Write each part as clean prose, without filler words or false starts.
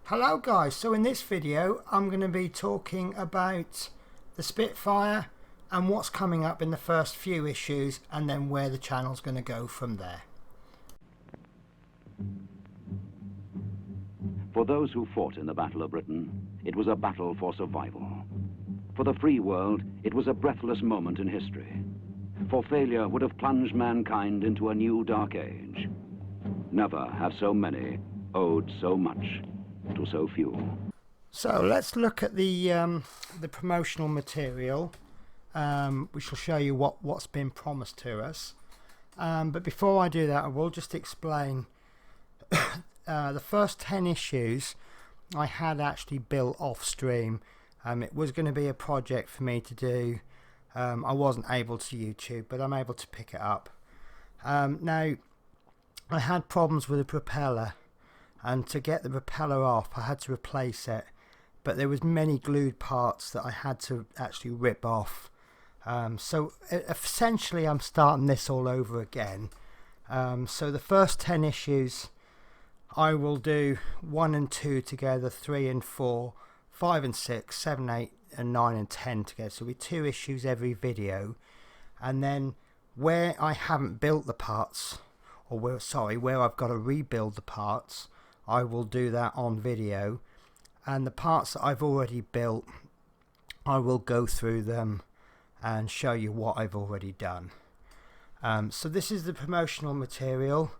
Hello guys, so in this video I'm going to be talking about the Spitfire and what's coming up in the first few issues and then where the channel's going to go from there. For those who fought in the Battle of Britain, it was a battle for survival. For the free world, it was a breathless moment in history. For failure would have plunged mankind into a new dark age. Never have so many owed so much to so few. So let's look at the promotional material, which will show you what's been promised to us. But before I do that, I will just explain the first 10 issues I had actually built off stream. It was going to be a project for me to do. I wasn't able to YouTube, but I'm able to pick it up. Now, I had problems with the propeller, and to get the propeller off I had to replace it, but there was many glued parts that I had to actually rip off. So essentially I'm starting this all over again. So the first 10 issues I will do 1 and 2 together, 3 and 4, 5 and 6, 7, 8 and 9 and 10 together. So it'll be 2 issues every video, and then where I haven't built the parts, or where I've got to rebuild the parts, I will do that on video. And the parts that I've already built, I will go through them and show you what I've already done. So this is the promotional material.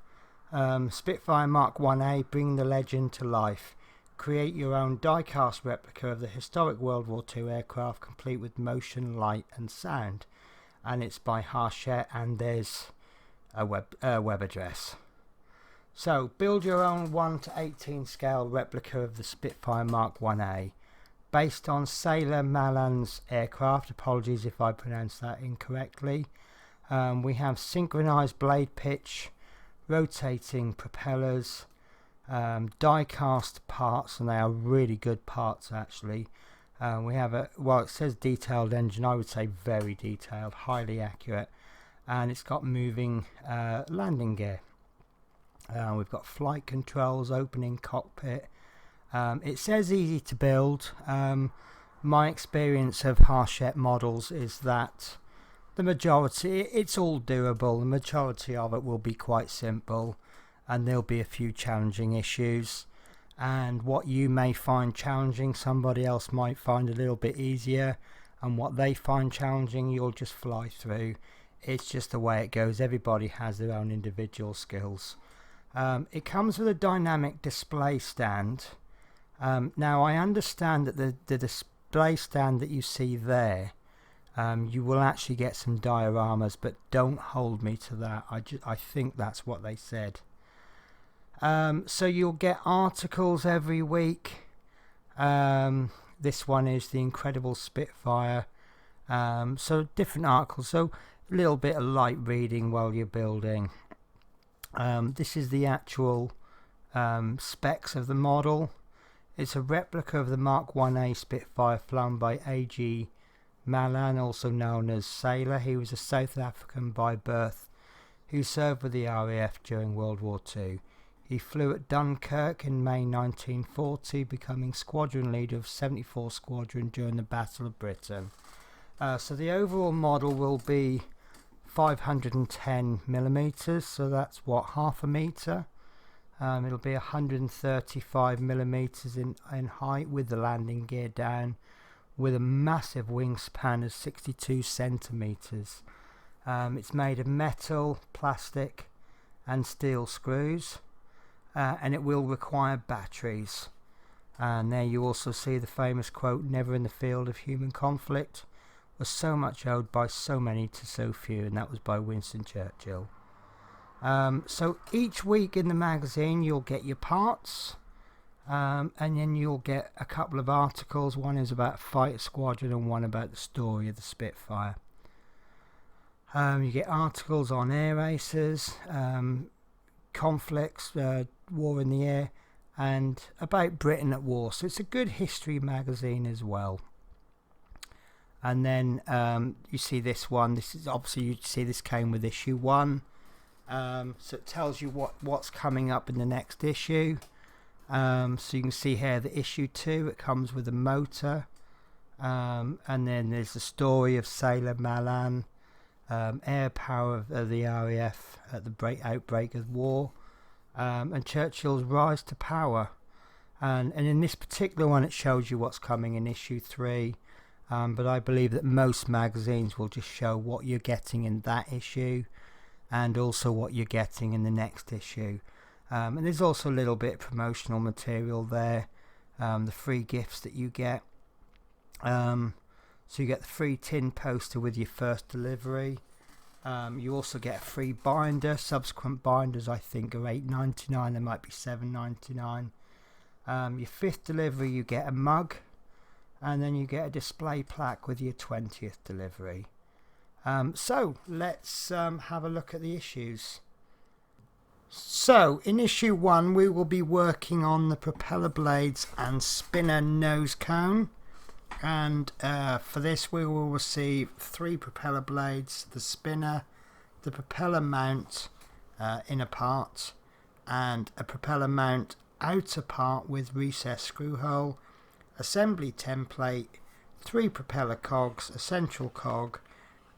Spitfire Mk1a, bring the legend to life. Create your own die-cast replica of the historic World War II aircraft, complete with motion, light and sound. And it's by Hachette, and there's a web address. So build your own 1 to 18 scale replica of the Spitfire Mk1a based on Sailor Malan's aircraft. Apologies if I pronounced that incorrectly. We have synchronized blade pitch, rotating propellers, die cast parts, and they are really good parts actually. We have it says detailed engine. I would say very detailed, highly accurate, and it's got moving landing gear. We've got flight controls, opening cockpit. It says easy to build. My experience of Hachette models is that the majority, it's all doable. The majority of it will be quite simple, and there'll be a few challenging issues. And what you may find challenging, somebody else might find a little bit easier, and what they find challenging, you'll just fly through. It's just the way it goes. Everybody has their own individual skills. It comes with a dynamic display stand. Now I understand that the display stand that you see there, you will actually get some dioramas, but don't hold me to that. I think that's what they said. So you'll get articles every week. This one is the Incredible Spitfire. So different articles, so a little bit of light reading while you're building. This is the actual specs of the model. It's a replica of the Mk1a Spitfire flown by A.G. Malan, also known as Sailor. He was a South African by birth who served with the RAF during World War II. He flew at Dunkirk in May 1940, becoming squadron leader of 74 Squadron during the Battle of Britain. So the overall model will be 510 millimeters, so that's what, half a meter. It'll be 135 millimeters in height with the landing gear down, with a massive wingspan of 62 centimeters. It's made of metal, plastic and steel screws, and it will require batteries. And there you also see the famous quote, "Never in the field of human conflict was so much owed by so many to so few," and that was by Winston Churchill. So each week in the magazine you'll get your parts, and then you'll get a couple of articles. One is about Fighter Squadron and one about the story of the Spitfire. You get articles on air races, conflicts, war in the air, and about Britain at war. So it's a good history magazine as well. And then you see this one. This is obviously, you see this came with issue 1. So it tells you what's coming up in the next issue. So you can see here the issue 2, it comes with a motor, and then there's the story of Sailor Malan, air power of the RAF at the outbreak of war, and Churchill's rise to power. And in this particular one it shows you what's coming in issue 3, but I believe that most magazines will just show what you're getting in that issue and also what you're getting in the next issue. And there's also a little bit of promotional material there, the free gifts that you get. So you get the free tin poster with your first delivery. You also get a free binder. Subsequent binders I think are $8.99, they might be $7.99. Your 5th delivery you get a mug, and then you get a display plaque with your 20th delivery. So let's have a look at the issues. So in issue 1 we will be working on the propeller blades and spinner nose cone, and for this we will receive 3 propeller blades, the spinner, the propeller mount inner part, and a propeller mount outer part with recessed screw hole, assembly template, 3 propeller cogs, a central cog,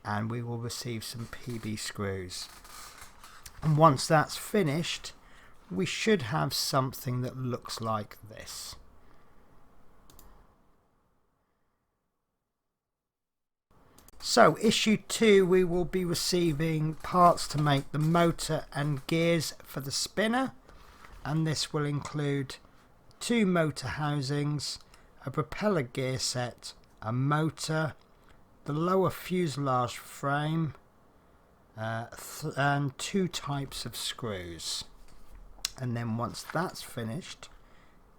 and we will receive some PB screws. And once that's finished we should have something that looks like this. So issue 2 we will be receiving parts to make the motor and gears for the spinner, and this will include 2 motor housings, a propeller gear set, a motor, the lower fuselage frame, and 2 types of screws. And then once that's finished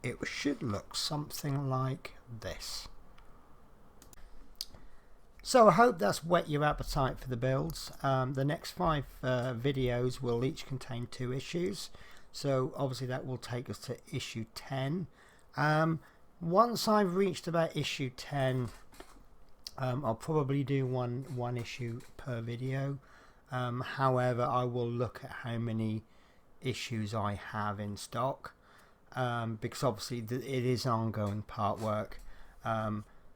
it should look something like this. So I hope that's whet your appetite for the builds. The next 5 videos will each contain 2 issues, so obviously that will take us to issue 10. Once I've reached about issue 10 I'll probably do one issue per video. However, I will look at how many issues I have in stock, because obviously it is ongoing part work.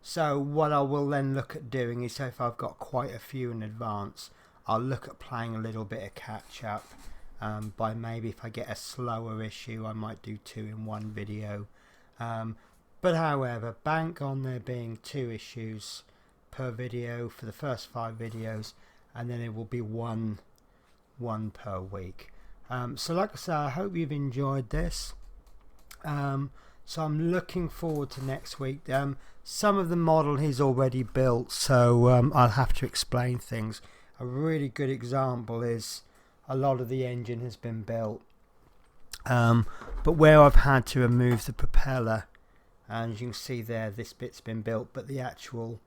So what I will then look at doing is, if I've got quite a few in advance, I'll look at playing a little bit of catch up. By maybe if I get a slower issue I might do 2 in one video. But however, bank on there being 2 issues per video for the first 5 videos, and then it will be one per week. So like I said, I hope you've enjoyed this. So I'm looking forward to next week. Some of the model is already built, so I'll have to explain things. A really good example is a lot of the engine has been built, but where I've had to remove the propeller, and as you can see there, this bit's been built but the actual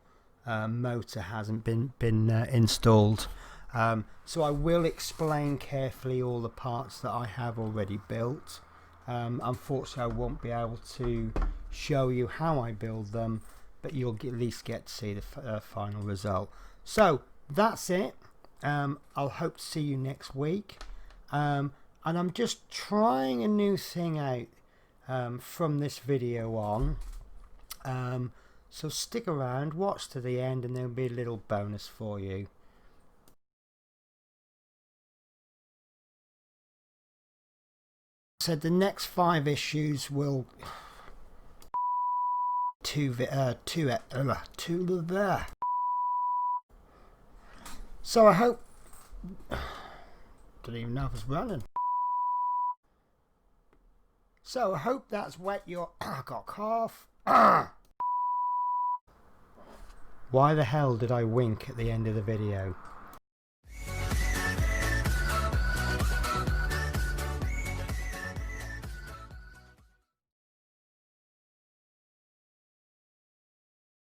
motor hasn't been installed. So I will explain carefully all the parts that I have already built. Unfortunately I won't be able to show you how I build them, but you'll at least get to see the final result. So that's it. I'll hope to see you next week, and I'm just trying a new thing out from this video on, so stick around, watch to the end, and there'll be a little bonus for you. So the next 5 issues will so I hope, didn't even know I was running. So I hope that's wet your I got a cough. Why the hell did I wink at the end of the video?